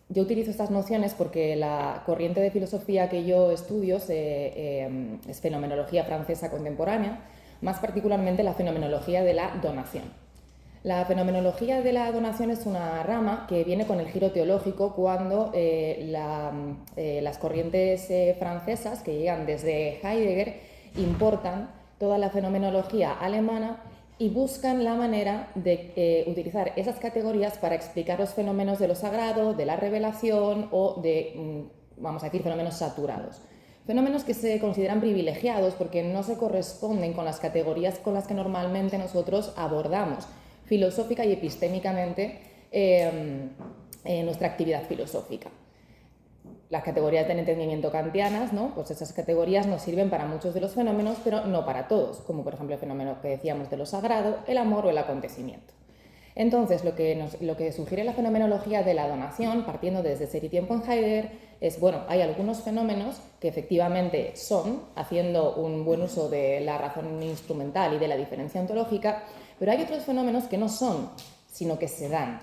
Yo utilizo estas nociones porque la corriente de filosofía que yo estudio es fenomenología francesa contemporánea, más particularmente la fenomenología de la donación. La fenomenología de la donación es una rama que viene con el giro teológico cuando las corrientes francesas que llegan desde Heidegger importan toda la fenomenología alemana y buscan la manera de utilizar esas categorías para explicar los fenómenos de lo sagrado, de la revelación o de, vamos a decir, fenómenos saturados. Fenómenos que se consideran privilegiados porque no se corresponden con las categorías con las que normalmente nosotros abordamos filosófica y epistémicamente nuestra actividad filosófica. Las categorías del entendimiento kantianas, ¿no? Pues esas categorías nos sirven para muchos de los fenómenos, pero no para todos, como por ejemplo el fenómeno que decíamos de lo sagrado, el amor o el acontecimiento. Entonces, lo que sugiere la fenomenología de la donación, partiendo desde Ser y Tiempo en Heidegger, es, bueno, hay algunos fenómenos que efectivamente son, haciendo un buen uso de la razón instrumental y de la diferencia ontológica, pero hay otros fenómenos que no son, sino que se dan.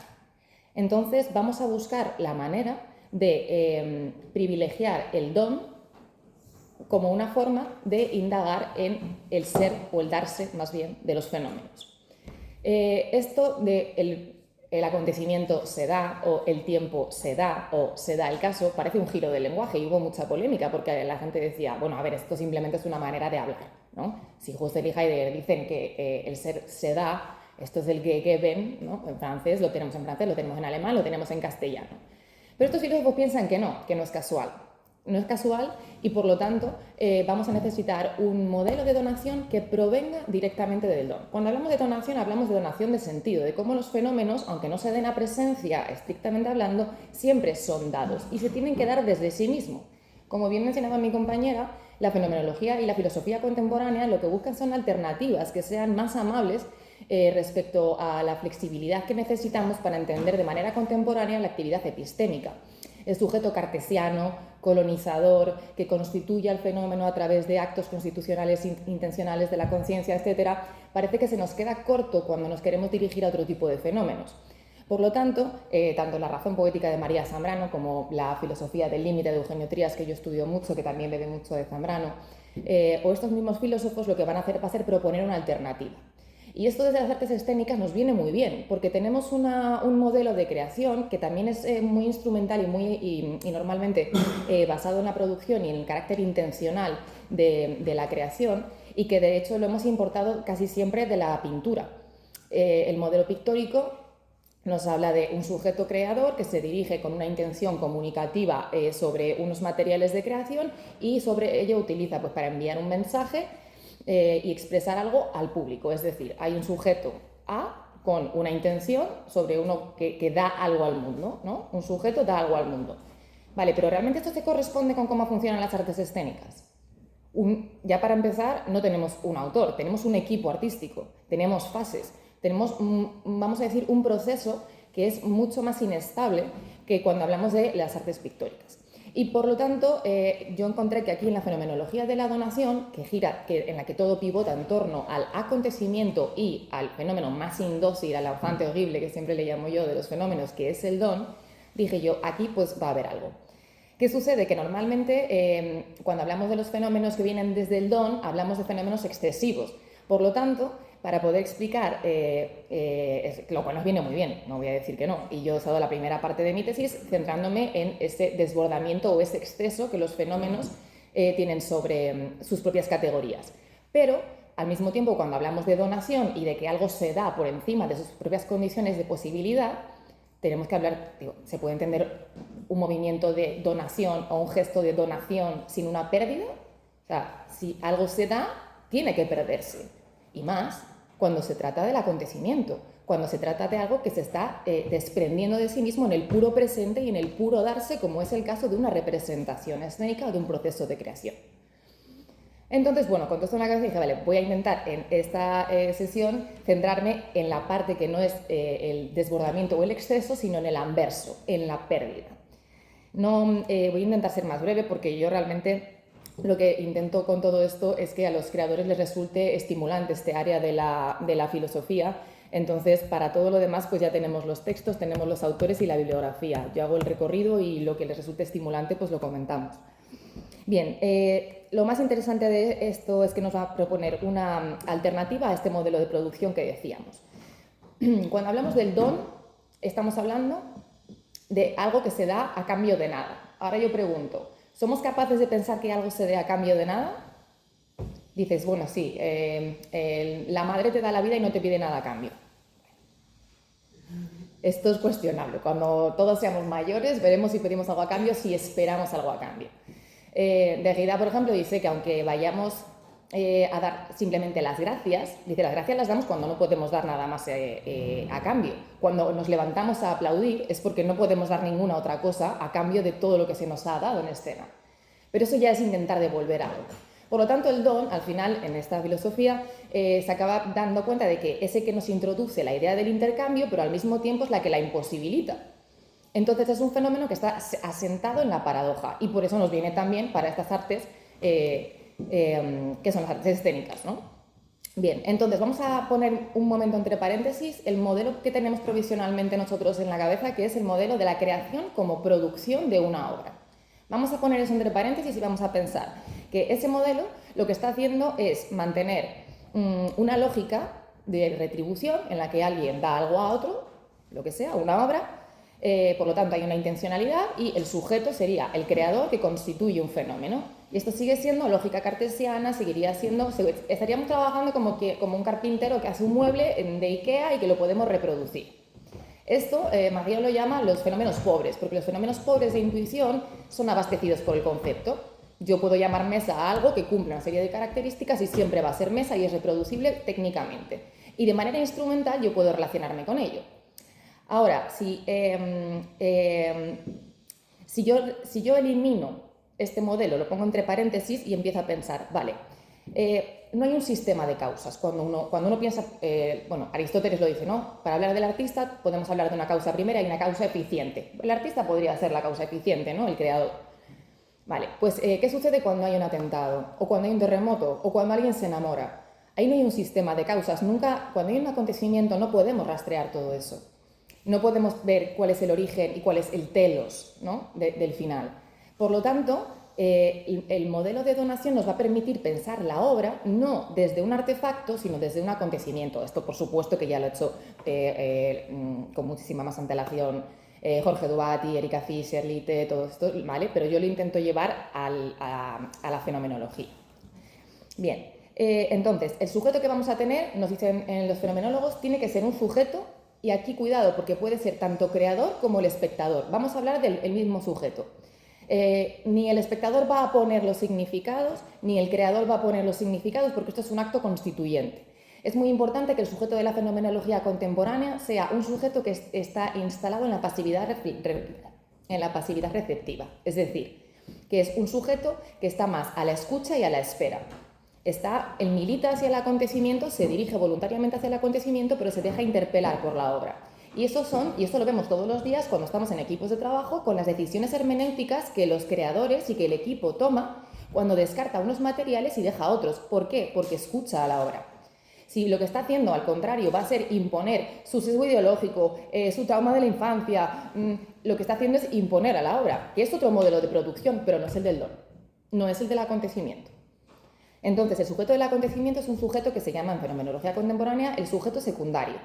Entonces, vamos a buscar la manera de privilegiar el don como una forma de indagar en el ser o el darse, más bien, de los fenómenos. Esto de el acontecimiento se da o el tiempo se da o se da el caso parece un giro del lenguaje y hubo mucha polémica porque la gente decía, bueno, a ver, esto simplemente es una manera de hablar, ¿no? Si Husserl y Heidegger dicen que el ser se da, esto es el geben, ¿no? En francés, lo tenemos en francés, lo tenemos en alemán, lo tenemos en castellano. Pero estos filósofos piensan que no es casual. No es casual y por lo tanto vamos a necesitar un modelo de donación que provenga directamente del don. Cuando hablamos de donación de sentido, de cómo los fenómenos, aunque no se den a presencia estrictamente hablando, siempre son dados y se tienen que dar desde sí mismo. Como bien mencionaba mi compañera, la fenomenología y la filosofía contemporánea lo que buscan son alternativas que sean más amables respecto a la flexibilidad que necesitamos para entender de manera contemporánea la actividad epistémica. El sujeto cartesiano, colonizador, que constituye el fenómeno a través de actos constitucionales intencionales de la conciencia, etc., parece que se nos queda corto cuando nos queremos dirigir a otro tipo de fenómenos. Por lo tanto, tanto la razón poética de María Zambrano como la filosofía del límite de Eugenio Trías, que yo estudio mucho, que también bebe mucho de Zambrano, o estos mismos filósofos lo que van a hacer va a ser proponer una alternativa. Y esto desde las artes escénicas nos viene muy bien, porque tenemos un modelo de creación que también es muy instrumental y normalmente basado en la producción y en el carácter intencional de la creación, y que de hecho lo hemos importado casi siempre de la pintura. El modelo pictórico nos habla de un sujeto creador que se dirige con una intención comunicativa sobre unos materiales de creación y sobre ello utiliza pues, para enviar un mensaje y expresar algo al público. Es decir, hay un sujeto A con una intención sobre uno que da algo al mundo, ¿no? Un sujeto da algo al mundo. Vale, pero ¿realmente esto se corresponde con cómo funcionan las artes escénicas? Ya para empezar, no tenemos un autor, tenemos un equipo artístico, tenemos fases, tenemos, vamos a decir, un proceso que es mucho más inestable que cuando hablamos de las artes pictóricas. Y por lo tanto, yo encontré que aquí en la fenomenología de la donación, en la que todo pivota en torno al acontecimiento y al fenómeno más indócil, al enfant terrible, que siempre le llamo yo, de los fenómenos, que es el don, dije yo, aquí pues va a haber algo. ¿Qué sucede? Que normalmente cuando hablamos de los fenómenos que vienen desde el don, hablamos de fenómenos excesivos. Por lo tanto, para poder explicar, lo cual nos viene muy bien, no voy a decir que no, y yo he usado la primera parte de mi tesis centrándome en ese desbordamiento o ese exceso que los fenómenos tienen sobre sus propias categorías. Pero, al mismo tiempo, cuando hablamos de donación y de que algo se da por encima de sus propias condiciones de posibilidad, tenemos que hablar, ¿se puede entender un movimiento de donación o un gesto de donación sin una pérdida? O sea, si algo se da, tiene que perderse. Y más cuando se trata del acontecimiento, cuando se trata de algo que se está desprendiendo de sí mismo en el puro presente y en el puro darse, como es el caso de una representación escénica o de un proceso de creación. Entonces, bueno, con todo esto en la cabeza dije, vale, voy a intentar en esta sesión centrarme en la parte que no es el desbordamiento o el exceso, sino en el anverso, en la pérdida. No, voy a intentar ser más breve porque yo realmente lo que intento con todo esto es que a los creadores les resulte estimulante este área de la filosofía Entonces, para todo lo demás, pues ya tenemos los textos, tenemos los autores y la bibliografía. Yo hago el recorrido y lo que les resulte estimulante, pues lo comentamos. Bien, lo más interesante de esto es que nos va a proponer una alternativa a este modelo de producción que decíamos. Cuando hablamos del don, estamos hablando de algo que se da a cambio de nada. Ahora yo pregunto, ¿somos capaces de pensar que algo se dé a cambio de nada? Dices, bueno, sí, la madre te da la vida y no te pide nada a cambio. Esto es cuestionable. Cuando todos seamos mayores, veremos si pedimos algo a cambio, si esperamos algo a cambio. Derrida, por ejemplo, dice que aunque vayamos a dar simplemente las gracias, dice las gracias las damos cuando no podemos dar nada más a cambio. Cuando nos levantamos a aplaudir es porque no podemos dar ninguna otra cosa a cambio de todo lo que se nos ha dado en escena. Pero eso ya es intentar devolver algo. Por lo tanto, el don, al final, en esta filosofía, se acaba dando cuenta de que es el que nos introduce la idea del intercambio, pero al mismo tiempo es la que la imposibilita. Entonces es un fenómeno que está asentado en la paradoja y por eso nos viene también para estas artes que son las artes escénicas, ¿no? Bien, entonces vamos a poner un momento entre paréntesis el modelo que tenemos provisionalmente nosotros en la cabeza, que es el modelo de la creación como producción de una obra. Vamos a poner eso entre paréntesis y vamos a pensar que ese modelo lo que está haciendo es mantener una lógica de retribución en la que alguien da algo a otro, lo que sea, una obra. Por lo tanto, hay una intencionalidad y el sujeto sería el creador que constituye un fenómeno. Y esto sigue siendo lógica cartesiana, estaríamos trabajando como un carpintero que hace un mueble de Ikea y que lo podemos reproducir. Esto Mario lo llama los fenómenos pobres, porque los fenómenos pobres de intuición son abastecidos por el concepto. Yo puedo llamar mesa a algo que cumple una serie de características y siempre va a ser mesa y es reproducible técnicamente. Y de manera instrumental yo puedo relacionarme con ello. Ahora, si yo elimino este modelo, lo pongo entre paréntesis y empiezo a pensar, vale, no hay un sistema de causas. Cuando uno piensa, bueno, Aristóteles lo dice, ¿no? Para hablar del artista podemos hablar de una causa primera y una causa eficiente. El artista podría ser la causa eficiente, ¿no? El creador. Vale, pues ¿qué sucede cuando hay un atentado? O cuando hay un terremoto, o cuando alguien se enamora. Ahí no hay un sistema de causas. Nunca, cuando hay un acontecimiento no podemos rastrear todo eso. No podemos ver cuál es el origen y cuál es el telos, ¿no? del final. Por lo tanto, el modelo de donación nos va a permitir pensar la obra no desde un artefacto, sino desde un acontecimiento. Esto, por supuesto, que ya lo he hecho con muchísima más antelación Jorge Dubati, Erika Fischer, Litte, todo esto, ¿vale? Pero yo lo intento llevar a la fenomenología. Bien, entonces, el sujeto que vamos a tener, nos dicen en los fenomenólogos, tiene que ser un sujeto. Y aquí cuidado, porque puede ser tanto creador como el espectador. Vamos a hablar del mismo sujeto. Ni el espectador va a poner los significados, ni el creador va a poner los significados, porque esto es un acto constituyente. Es muy importante que el sujeto de la fenomenología contemporánea sea un sujeto que está instalado en la pasividad receptiva. Es decir, que es un sujeto que está más a la escucha y a la espera. Él milita hacia el acontecimiento, se dirige voluntariamente hacia el acontecimiento, pero se deja interpelar por la obra. Y esto lo vemos todos los días cuando estamos en equipos de trabajo, con las decisiones hermenéuticas que los creadores y que el equipo toma cuando descarta unos materiales y deja otros. ¿Por qué? Porque escucha a la obra. Si lo que está haciendo, al contrario, va a ser imponer su sesgo ideológico, su trauma de la infancia, lo que está haciendo es imponer a la obra, que es otro modelo de producción, pero no es el del don, no es el del acontecimiento. Entonces, el sujeto del acontecimiento es un sujeto que se llama en fenomenología contemporánea el sujeto secundario.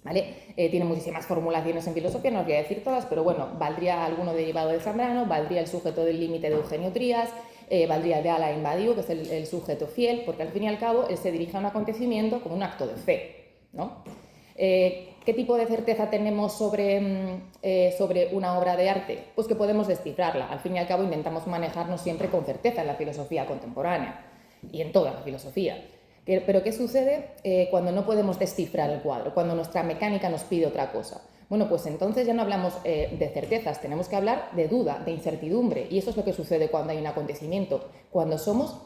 ¿Vale? Tiene muchísimas formulaciones en filosofía, no os voy a decir todas, pero bueno, valdría alguno derivado de Zambrano, valdría el sujeto del límite de Eugenio Trías, valdría el de Alain Badiou, que es el sujeto fiel, porque al fin y al cabo él se dirige a un acontecimiento como un acto de fe, ¿no? ¿Qué tipo de certeza tenemos sobre una obra de arte? Pues que podemos descifrarla. Al fin y al cabo intentamos manejarnos siempre con certeza en la filosofía contemporánea y en toda la filosofía. Pero ¿qué sucede cuando no podemos descifrar el cuadro? Cuando nuestra mecánica nos pide otra cosa. Bueno, pues entonces ya no hablamos de certezas, tenemos que hablar de duda, de incertidumbre. Y eso es lo que sucede cuando hay un acontecimiento, cuando somos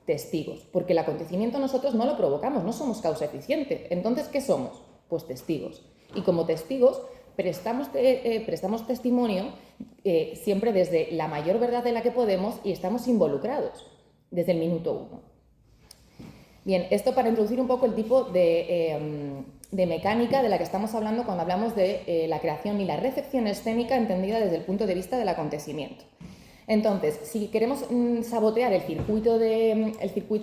testigos. Porque el acontecimiento nosotros no lo provocamos, no somos causa eficiente. Entonces, ¿qué somos? Pues testigos. Y como testigos prestamos testimonio siempre desde la mayor verdad de la que podemos y estamos involucrados desde el minuto uno. Bien, esto para introducir un poco el tipo de de mecánica de la que estamos hablando cuando hablamos de la creación y la recepción escénica entendida desde el punto de vista del acontecimiento. Entonces, si queremos sabotear el circuito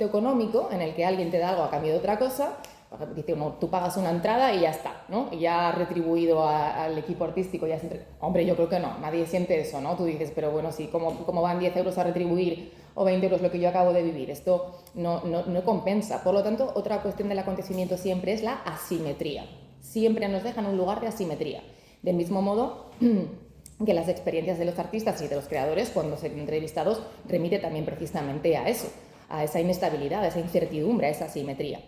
económico en el que alguien te da algo a cambio de otra cosa, por ejemplo, dice uno, tú pagas una entrada y ya está, ¿no? Y ya has retribuido al equipo artístico. Hombre, yo creo que no, nadie siente eso, ¿no? Tú dices, pero bueno, sí, ¿cómo van 10 euros a retribuir o 20 euros lo que yo acabo de vivir? Esto no compensa. Por lo tanto, otra cuestión del acontecimiento siempre es la asimetría. Siempre nos deja en un lugar de asimetría. Del mismo modo que las experiencias de los artistas y de los creadores, cuando son entrevistados, remite también precisamente a eso, a esa inestabilidad, a esa incertidumbre, a esa asimetría.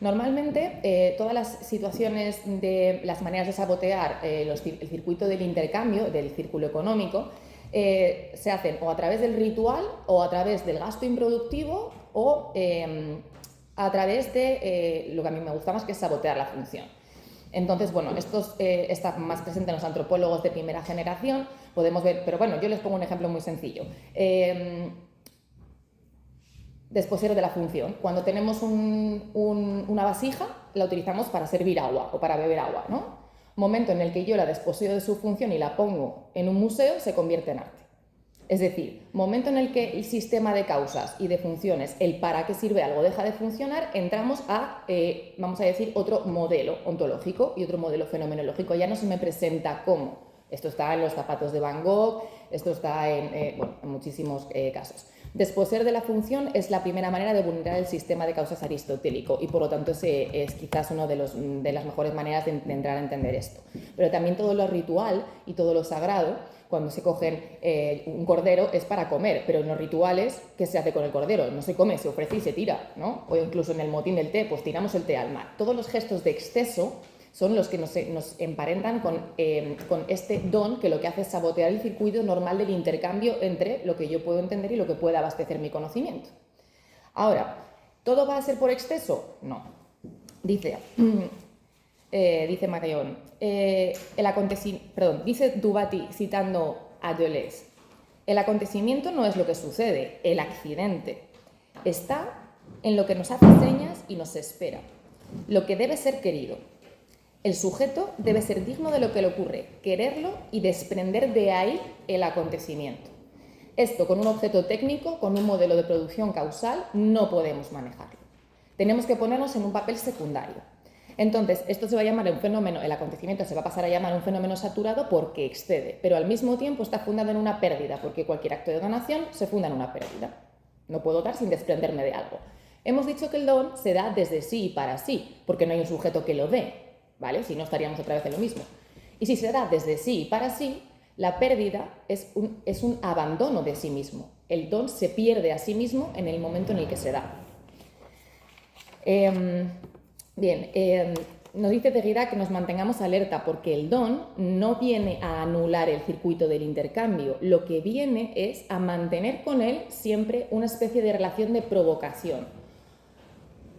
Normalmente, todas las situaciones de las maneras de sabotear el circuito del intercambio, del círculo económico, se hacen o a través del ritual, o a través del gasto improductivo, o a través de lo que a mí me gusta más, que es sabotear la función. Entonces, bueno, esto está más presente en los antropólogos de primera generación, podemos ver, pero bueno, yo les pongo un ejemplo muy sencillo. Desposero de la función. Cuando tenemos una vasija, la utilizamos para servir agua o para beber agua, ¿no? Momento en el que yo la desposeo de su función y la pongo en un museo, se convierte en arte. Es decir, momento en el que el sistema de causas y de funciones, el para qué sirve algo, deja de funcionar, entramos a, vamos a decir, otro modelo ontológico y otro modelo fenomenológico. Ya no se me presenta como. Esto está en los zapatos de Van Gogh, esto está en muchísimos casos. Desposeer de la función es la primera manera de vulnerar el sistema de causas aristotélico y por lo tanto es quizás una de las mejores maneras de entrar a entender esto. Pero también todo lo ritual y todo lo sagrado, cuando se cogen un cordero es para comer, pero en los rituales, ¿qué se hace con el cordero? No se come, se ofrece y se tira, ¿no? O incluso en el motín del té, pues tiramos el té al mar. Todos los gestos de exceso son los que nos emparentan con este don que lo que hace es sabotear el circuito normal del intercambio entre lo que yo puedo entender y lo que puede abastecer mi conocimiento. Ahora, ¿todo va a ser por exceso? No. Dice Marion, dice Dubati, citando a Deleuze, el acontecimiento no es lo que sucede, el accidente. Está en lo que nos hace señas y nos espera, lo que debe ser querido. El sujeto debe ser digno de lo que le ocurre, quererlo y desprender de ahí el acontecimiento. Esto con un objeto técnico, con un modelo de producción causal, no podemos manejarlo. Tenemos que ponernos en un papel secundario. Entonces, esto se va a llamar un fenómeno, el acontecimiento se va a pasar a llamar un fenómeno saturado porque excede, pero al mismo tiempo está fundado en una pérdida, porque cualquier acto de donación se funda en una pérdida. No puedo dar sin desprenderme de algo. Hemos dicho que el don se da desde sí y para sí, porque no hay un sujeto que lo dé, ¿vale? Si no, estaríamos otra vez en lo mismo. Y si se da desde sí y para sí, la pérdida es un abandono de sí mismo. El don se pierde a sí mismo en el momento en el que se da. Nos dice Derrida que nos mantengamos alerta porque el don no viene a anular el circuito del intercambio, lo que viene es a mantener con él siempre una especie de relación de provocación,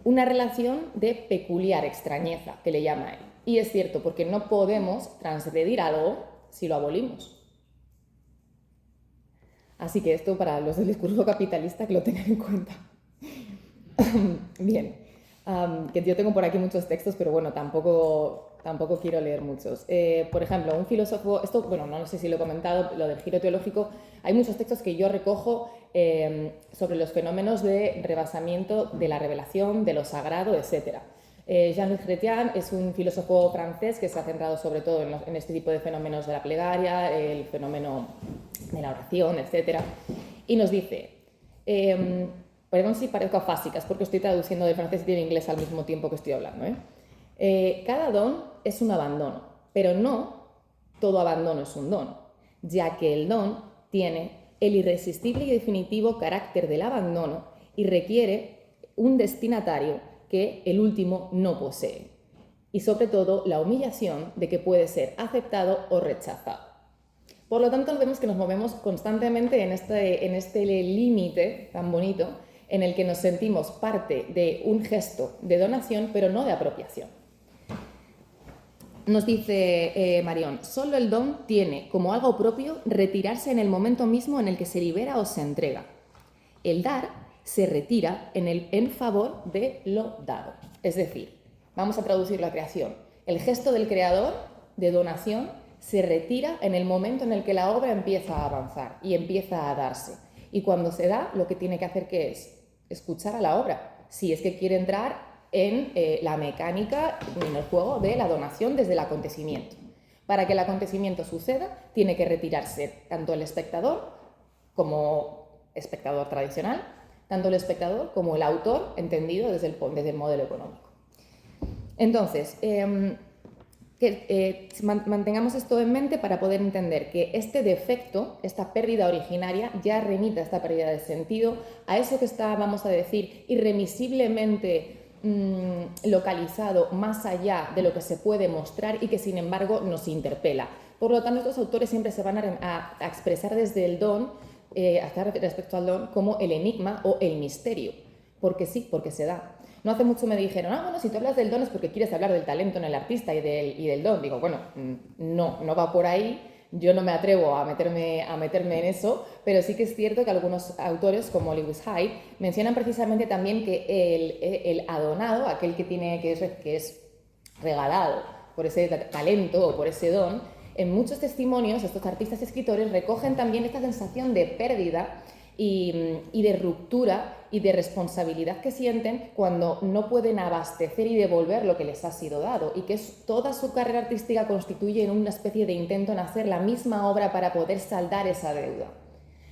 una relación de peculiar extrañeza, que le llama él. Y es cierto, porque no podemos transgredir algo si lo abolimos. Así que esto para los del discurso capitalista que lo tengan en cuenta. Bien, que yo tengo por aquí muchos textos, pero bueno, tampoco quiero leer muchos. Por ejemplo, un filósofo, esto, bueno, no sé si lo he comentado, lo del giro teológico, hay muchos textos que yo recojo sobre los fenómenos de rebasamiento de la revelación, de lo sagrado, etc. Jean-Luc Chrétien es un filósofo francés que se ha centrado sobre todo en este tipo de fenómenos de la plegaria, el fenómeno de la oración, etc. Y nos dice, perdón si parezco afásicas porque estoy traduciendo de francés y de inglés al mismo tiempo que estoy hablando, cada don es un abandono, pero no todo abandono es un don, ya que el don tiene el irresistible y definitivo carácter del abandono y requiere un destinatario que el último no posee. Y sobre todo la humillación de que puede ser aceptado o rechazado. Por lo tanto, vemos que nos movemos constantemente en este límite tan bonito en el que nos sentimos parte de un gesto de donación, pero no de apropiación. Nos dice Marion, solo el don tiene como algo propio retirarse en el momento mismo en el que se libera o se entrega. El dar se retira en favor de lo dado. Es decir, Vamos a traducir la creación. El gesto del creador de donación se retira en el momento en el que la obra empieza a avanzar y empieza a darse. Y cuando se da, lo que tiene que hacer, ¿qué es? Escuchar a la obra, si es que quiere entrar en la mecánica, en el juego de la donación desde el acontecimiento. Para que el acontecimiento suceda, tiene que retirarse tanto el espectador como espectador tradicional, tanto el espectador como el autor, entendido desde el modelo económico. Entonces, mantengamos esto en mente para poder entender que este defecto, esta pérdida originaria, ya remite a esta pérdida de sentido, a eso que está, vamos a decir, irremisiblemente localizado más allá de lo que se puede mostrar y que sin embargo nos interpela. Por lo tanto, estos autores siempre se van a expresar desde el don, respecto al don, como el enigma o el misterio, porque sí, porque se da. No hace mucho me dijeron, bueno, si tú hablas del don es porque quieres hablar del talento en el artista y del don. Digo, bueno, no va por ahí. Yo no me atrevo a meterme en eso, pero sí que es cierto que algunos autores, como Lewis Hyde, mencionan precisamente también que el adonado, aquel que es regalado por ese talento o por ese don, en muchos testimonios estos artistas y escritores recogen también esta sensación de pérdida y de ruptura y de responsabilidad que sienten cuando no pueden abastecer y devolver lo que les ha sido dado, y que toda su carrera artística constituye en una especie de intento en hacer la misma obra para poder saldar esa deuda.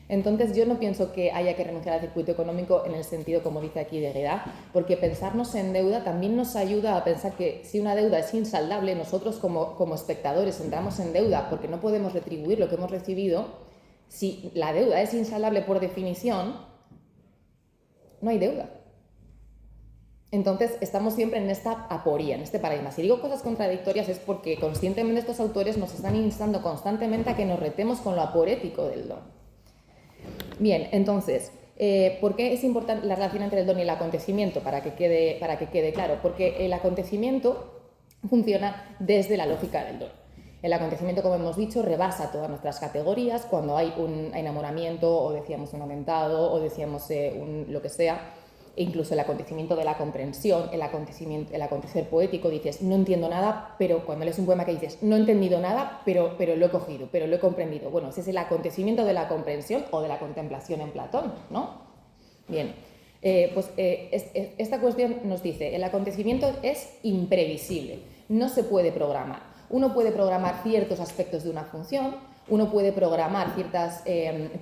Entonces yo no pienso que haya que renunciar al circuito económico en el sentido, como dice aquí Derrida, porque pensarnos en deuda también nos ayuda a pensar que si una deuda es insaldable, nosotros como espectadores entramos en deuda porque no podemos retribuir lo que hemos recibido. Si la deuda es insaldable por definición, no hay deuda. Entonces estamos siempre en esta aporía, en este paradigma. Si digo cosas contradictorias es porque conscientemente estos autores nos están instando constantemente a que nos retemos con lo aporético del don. Bien, entonces, ¿por qué es importante la relación entre el don y el acontecimiento? Para que quede claro. Porque el acontecimiento funciona desde la lógica del don. El acontecimiento, como hemos dicho, rebasa todas nuestras categorías. Cuando hay un enamoramiento, o decíamos un atentado, o decíamos lo que sea, incluso el acontecimiento de la comprensión, el acontecer poético, dices, no entiendo nada, pero cuando lees un poema que dices, no he entendido nada, pero lo he cogido, pero lo he comprendido. Bueno, ese es el acontecimiento de la comprensión o de la contemplación en Platón, ¿no? Bien, esta cuestión nos dice, el acontecimiento es imprevisible, no se puede programar. Uno puede programar ciertos aspectos de una función, uno puede programar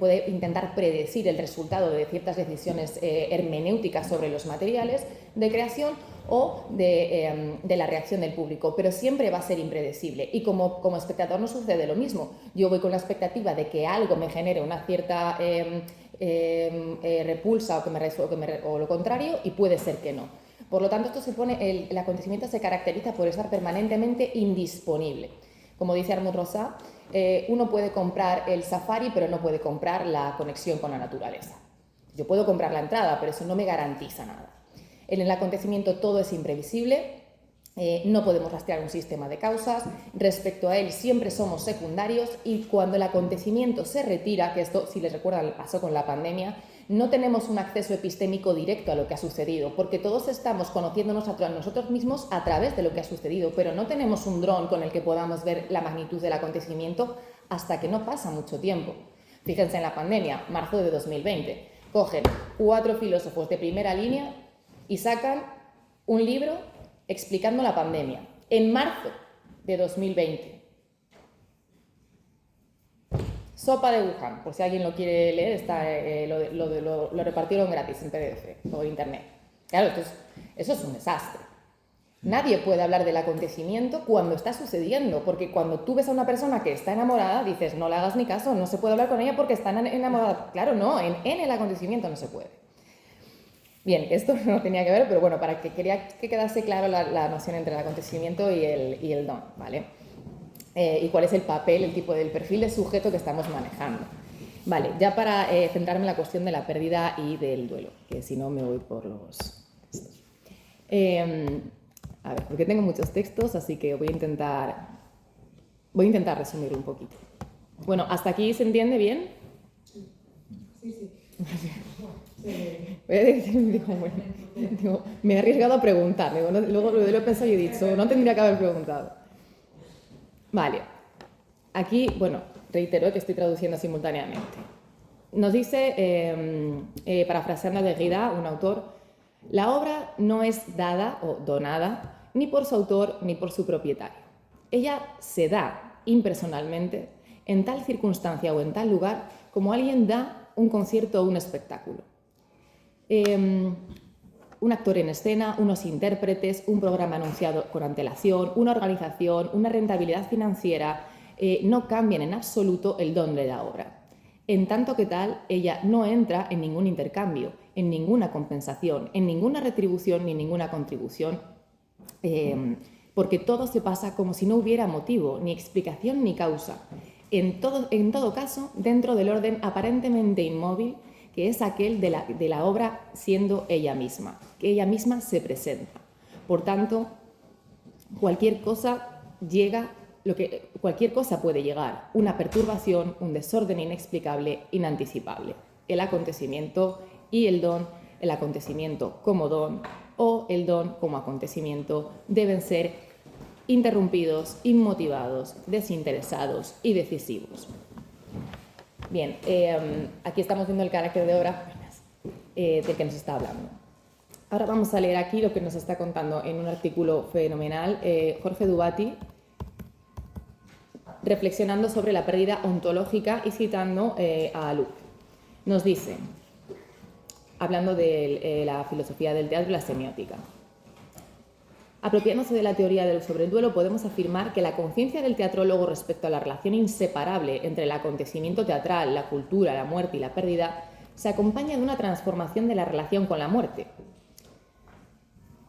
puede intentar predecir el resultado de ciertas decisiones hermenéuticas sobre los materiales de creación o de la reacción del público, pero siempre va a ser impredecible. Y como espectador no sucede lo mismo. Yo voy con la expectativa de que algo me genere una cierta repulsa o lo contrario, y puede ser que no. Por lo tanto, el acontecimiento se caracteriza por estar permanentemente indisponible. Como dice Armand Rosat, uno puede comprar el safari, pero no puede comprar la conexión con la naturaleza. Yo puedo comprar la entrada, pero eso no me garantiza nada. En el acontecimiento todo es imprevisible, no podemos rastrear un sistema de causas, respecto a él siempre somos secundarios, y cuando el acontecimiento se retira, que esto, si les recuerdan, pasó con la pandemia, no tenemos un acceso epistémico directo a lo que ha sucedido, porque todos estamos conociéndonos a nosotros mismos a través de lo que ha sucedido, pero no tenemos un dron con el que podamos ver la magnitud del acontecimiento hasta que no pasa mucho tiempo. Fíjense en la pandemia, marzo de 2020, cogen 4 filósofos de primera línea y sacan un libro explicando la pandemia en marzo de 2020. Sopa de Wuhan, por si alguien lo quiere leer, lo repartieron gratis en PDF por internet. Claro, eso es un desastre. Nadie puede hablar del acontecimiento cuando está sucediendo, porque cuando tú ves a una persona que está enamorada, dices, no le hagas ni caso, no se puede hablar con ella porque está enamorada. Claro, no, en el acontecimiento no se puede. Bien, esto no tenía que ver, pero bueno, quería que quedase claro la noción entre el acontecimiento y el don, ¿vale? Y cuál es el papel, el perfil de sujeto que estamos manejando. Vale, ya para centrarme en la cuestión de la pérdida y del duelo, que si no me voy por los textos. A ver, porque tengo muchos textos, así que voy a intentar resumir un poquito. Bueno, ¿hasta aquí se entiende bien? Sí. Digo, me he arriesgado a preguntar. Digo, luego lo he pensado y he dicho, no tendría que haber preguntado. Vale. Aquí, bueno, reitero que estoy traduciendo simultáneamente. Nos dice, parafraseando a Derrida, un autor, la obra no es dada o donada ni por su autor ni por su propietario. Ella se da impersonalmente en tal circunstancia o en tal lugar como alguien da un concierto o un espectáculo. Un actor en escena, unos intérpretes, un programa anunciado con antelación, una organización, una rentabilidad financiera, no cambian en absoluto el don de la obra. En tanto que tal, ella no entra en ningún intercambio, en ninguna compensación, en ninguna retribución ni ninguna contribución, porque todo se pasa como si no hubiera motivo, ni explicación ni causa. En todo caso, dentro del orden aparentemente inmóvil, que es aquel de la obra siendo ella misma, que ella misma se presenta. Por tanto, cualquier cosa puede llegar, una perturbación, un desorden inexplicable, inanticipable. El acontecimiento y el don, el acontecimiento como don o el don como acontecimiento deben ser interrumpidos, inmotivados, desinteresados y decisivos. Bien, aquí estamos viendo el carácter de obra del que nos está hablando. Ahora vamos a leer aquí lo que nos está contando en un artículo fenomenal Jorge Dubati, reflexionando sobre la pérdida ontológica y citando a Luc. Nos dice, hablando de la filosofía del teatro y la semiótica, apropiándose de la teoría sobre el duelo, podemos afirmar que la conciencia del teatrólogo respecto a la relación inseparable entre el acontecimiento teatral, la cultura, la muerte y la pérdida se acompaña de una transformación de la relación con la muerte.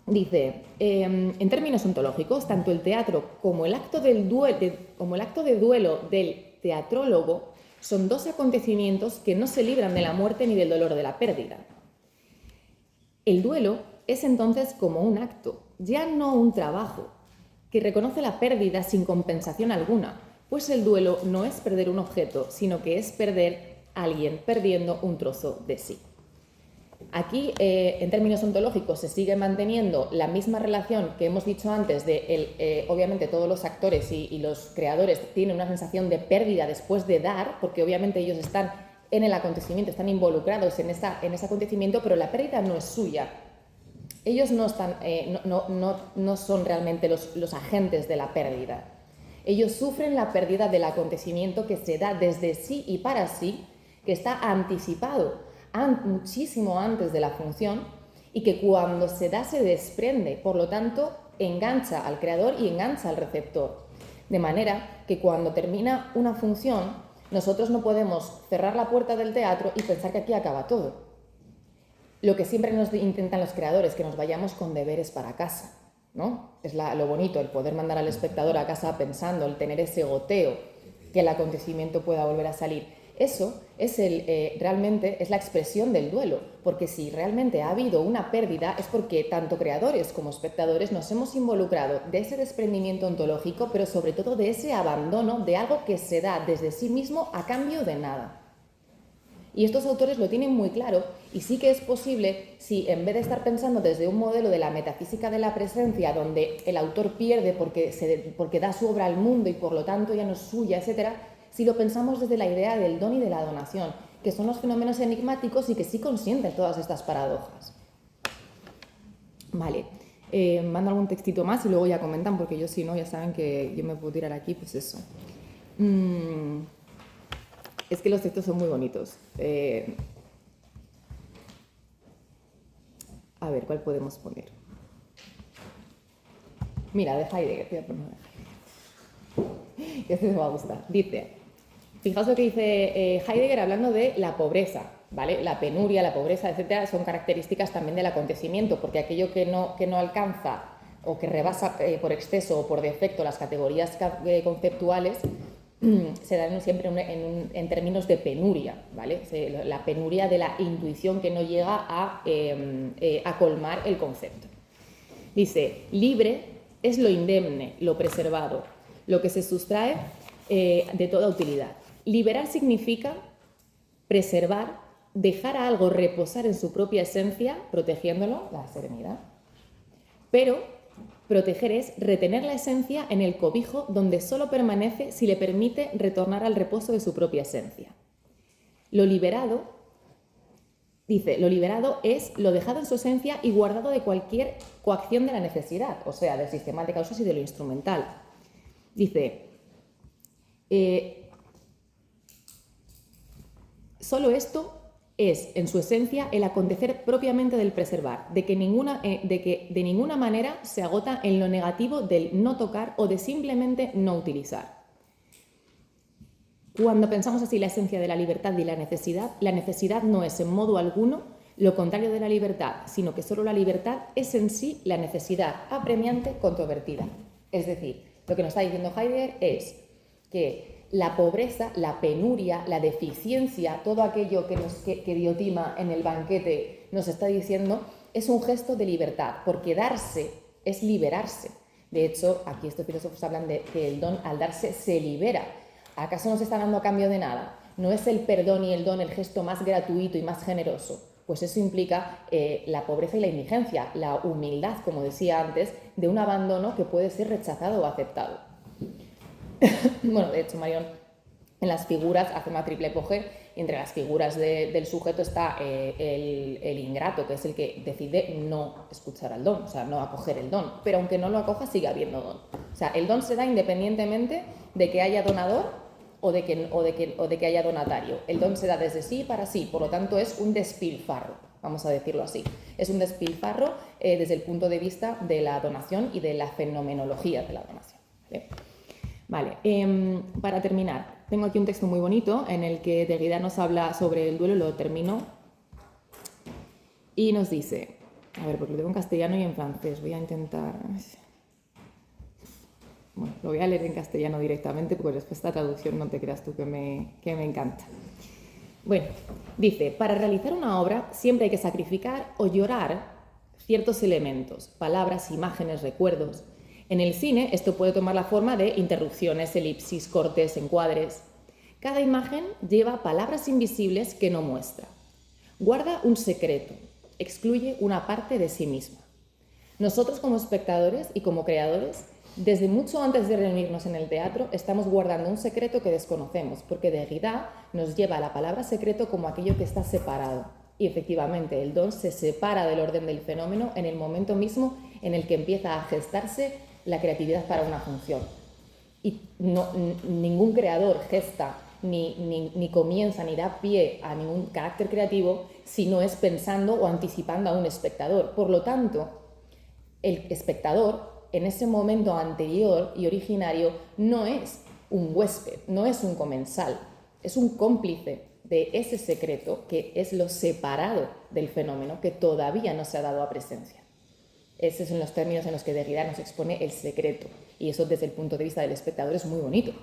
Dice, en términos ontológicos, tanto el teatro como el acto de duelo del teatrólogo son dos acontecimientos que no se libran de la muerte ni del dolor de la pérdida. El duelo es entonces como un acto, ya no un trabajo, que reconoce la pérdida sin compensación alguna, pues el duelo no es perder un objeto, sino que es perder a alguien perdiendo un trozo de sí. Aquí, en términos ontológicos, se sigue manteniendo la misma relación que hemos dicho antes de, obviamente, todos los actores y los creadores tienen una sensación de pérdida después de dar, porque obviamente ellos están en el acontecimiento, están involucrados en ese acontecimiento, pero la pérdida no es suya. Ellos no son realmente los agentes de la pérdida. Ellos sufren la pérdida del acontecimiento que se da desde sí y para sí, que está anticipado muchísimo antes de la función y que cuando se da se desprende, por lo tanto engancha al creador y engancha al receptor. De manera que cuando termina una función, nosotros no podemos cerrar la puerta del teatro y pensar que aquí acaba todo. Lo que siempre nos intentan los creadores, que nos vayamos con deberes para casa, ¿no? Es lo bonito, el poder mandar al espectador a casa pensando, el tener ese goteo, que el acontecimiento pueda volver a salir. Eso es realmente es la expresión del duelo, porque si realmente ha habido una pérdida es porque tanto creadores como espectadores nos hemos involucrado de ese desprendimiento ontológico, pero sobre todo de ese abandono de algo que se da desde sí mismo a cambio de nada. Y estos autores lo tienen muy claro y sí que es posible si en vez de estar pensando desde un modelo de la metafísica de la presencia donde el autor pierde porque da su obra al mundo y por lo tanto ya no es suya, etc., si lo pensamos desde la idea del don y de la donación, que son los fenómenos enigmáticos y que sí consienten todas estas paradojas. Vale, mando algún textito más y luego ya comentan, porque yo si no, ya saben que yo me puedo tirar aquí, pues eso. Es que los textos son muy bonitos. A ver, ¿cuál podemos poner? Mira, de Heidegger, voy a poner este me va a gustar. Dice, fijaos lo que dice Heidegger hablando de la pobreza, ¿vale? La penuria, la pobreza, etcétera, son características también del acontecimiento, porque aquello que no alcanza o que rebasa por exceso o por defecto las categorías conceptuales se dan siempre en términos de penuria, ¿vale? La penuria de la intuición que no llega a colmar el concepto. Dice, libre es lo indemne, lo preservado, lo que se sustrae de toda utilidad. Liberar significa preservar dejar a algo reposar en su propia esencia, protegiéndolo, la serenidad. Pero proteger es retener la esencia en el cobijo donde solo permanece si le permite retornar al reposo de su propia esencia. Lo liberado, dice, lo liberado es lo dejado en su esencia y guardado de cualquier coacción de la necesidad, o sea, del sistema de causas y de lo instrumental. Dice, solo esto es, en su esencia, el acontecer propiamente del preservar, de que de ninguna manera se agota en lo negativo del no tocar o de simplemente no utilizar. Cuando pensamos así la esencia de la libertad y la necesidad no es en modo alguno lo contrario de la libertad, sino que solo la libertad es en sí la necesidad apremiante controvertida. Es decir, lo que nos está diciendo Heidegger es que la pobreza, la penuria, la deficiencia, todo aquello que Diotima en el banquete nos está diciendo, es un gesto de libertad, porque darse es liberarse. De hecho, aquí estos filósofos hablan de que el don al darse se libera. ¿Acaso no se está dando a cambio de nada? ¿No es el perdón y el don el gesto más gratuito y más generoso? Pues eso implica la pobreza y la indigencia, la humildad, como decía antes, de un abandono que puede ser rechazado o aceptado. Bueno, de hecho, Marion en las figuras hace una triple epoge y entre las figuras del sujeto está el ingrato, que es el que decide no escuchar al don, o sea, no acoger el don, pero aunque no lo acoja sigue habiendo don. O sea, el don se da independientemente de que haya donador o de que haya donatario. El don se da desde sí para sí, por lo tanto es un despilfarro, vamos a decirlo así. Es un despilfarro desde el punto de vista de la donación y de la fenomenología de la donación. Vale, para terminar, tengo aquí un texto muy bonito en el que Derrida nos habla sobre el duelo, lo termino, y nos dice, a ver, porque lo tengo en castellano y en francés, voy a intentar... Bueno, lo voy a leer en castellano directamente porque después esta traducción no te creas tú que me encanta. Bueno, dice, para realizar una obra siempre hay que sacrificar o llorar ciertos elementos, palabras, imágenes, recuerdos. En el cine esto puede tomar la forma de interrupciones, elipsis, cortes, encuadres. Cada imagen lleva palabras invisibles que no muestra. Guarda un secreto, excluye una parte de sí misma. Nosotros como espectadores y como creadores, desde mucho antes de reunirnos en el teatro, estamos guardando un secreto que desconocemos, porque Derrida nos lleva a la palabra secreto como aquello que está separado. Y efectivamente, el don se separa del orden del fenómeno en el momento mismo en el que empieza a gestarse la creatividad para una función. Y ningún creador gesta, ni comienza, ni da pie a ningún carácter creativo si no es pensando o anticipando a un espectador. Por lo tanto, el espectador, en ese momento anterior y originario, no es un huésped, no es un comensal, es un cómplice de ese secreto que es lo separado del fenómeno que todavía no se ha dado a presencia. Esos son los términos en los que Derrida nos expone el secreto, y eso desde el punto de vista del espectador es muy bonito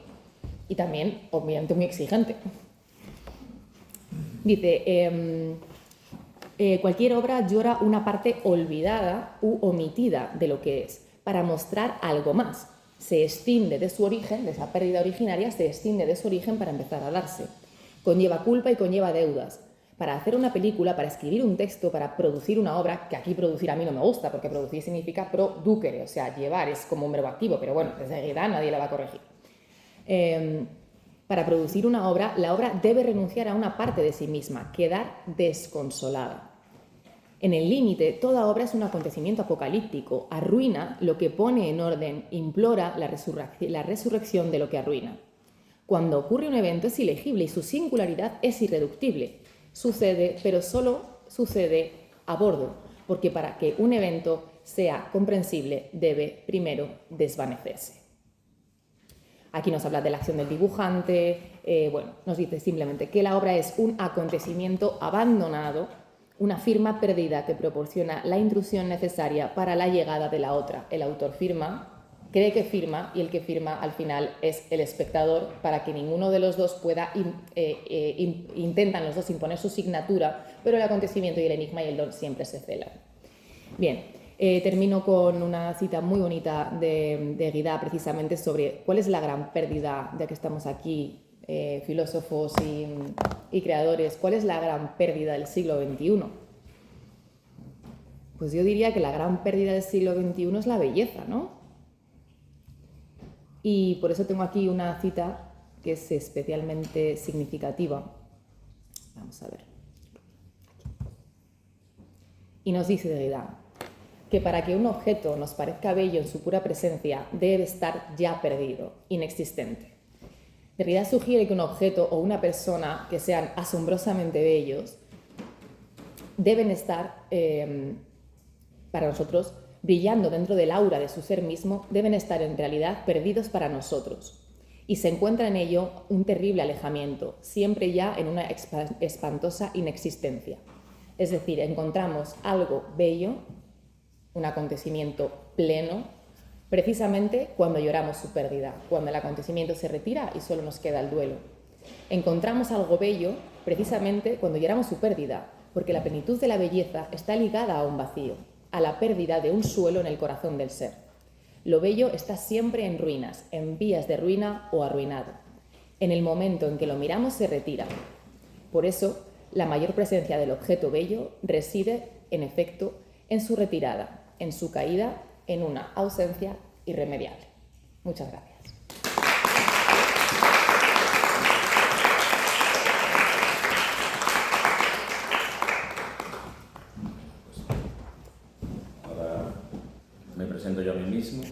y también obviamente muy exigente. Dice, cualquier obra llora una parte olvidada u omitida de lo que es, para mostrar algo más. Se escinde de su origen, de esa pérdida originaria, se escinde de su origen para empezar a darse. Conlleva culpa y conlleva deudas. Para hacer una película, para escribir un texto, para producir una obra, que aquí producir a mí no me gusta, porque producir significa producere, o sea, llevar es como un verbo activo, pero bueno, desde realidad nadie la va a corregir. Para producir una obra, la obra debe renunciar a una parte de sí misma, quedar desconsolada. En el límite, toda obra es un acontecimiento apocalíptico, arruina lo que pone en orden, implora la resurrección de lo que arruina. Cuando ocurre un evento es ilegible y su singularidad es irreductible. Sucede, pero solo sucede a bordo, porque para que un evento sea comprensible debe primero desvanecerse. Aquí nos habla de la acción del dibujante, nos dice simplemente que la obra es un acontecimiento abandonado, una firma perdida que proporciona la intrusión necesaria para la llegada de la otra. El autor firma, cree que firma, y el que firma al final es el espectador, para que ninguno de los dos pueda, intentan los dos imponer su signatura, pero el acontecimiento y el enigma y el don siempre se celan. Bien, termino con una cita muy bonita de Derrida, precisamente sobre cuál es la gran pérdida, ya que estamos aquí, filósofos y creadores, ¿cuál es la gran pérdida del siglo XXI? Pues yo diría que la gran pérdida del siglo XXI es la belleza, ¿no? Y por eso tengo aquí una cita que es especialmente significativa. Vamos a ver. Y nos dice Derrida que para que un objeto nos parezca bello en su pura presencia, debe estar ya perdido, inexistente. Derrida sugiere que un objeto o una persona que sean asombrosamente bellos deben estar, para nosotros, brillando dentro del aura de su ser mismo, deben estar en realidad perdidos para nosotros. Y se encuentra en ello un terrible alejamiento, siempre ya en una espantosa inexistencia. Es decir, encontramos algo bello, un acontecimiento pleno, precisamente cuando lloramos su pérdida, cuando el acontecimiento se retira y solo nos queda el duelo. Encontramos algo bello precisamente cuando lloramos su pérdida, porque la plenitud de la belleza está ligada a un vacío, a la pérdida de un suelo en el corazón del ser. Lo bello está siempre en ruinas, en vías de ruina o arruinado. En el momento en que lo miramos se retira. Por eso, la mayor presencia del objeto bello reside, en efecto, en su retirada, en su caída, en una ausencia irremediable. Muchas gracias. Ahora me presento yo a mí mismo.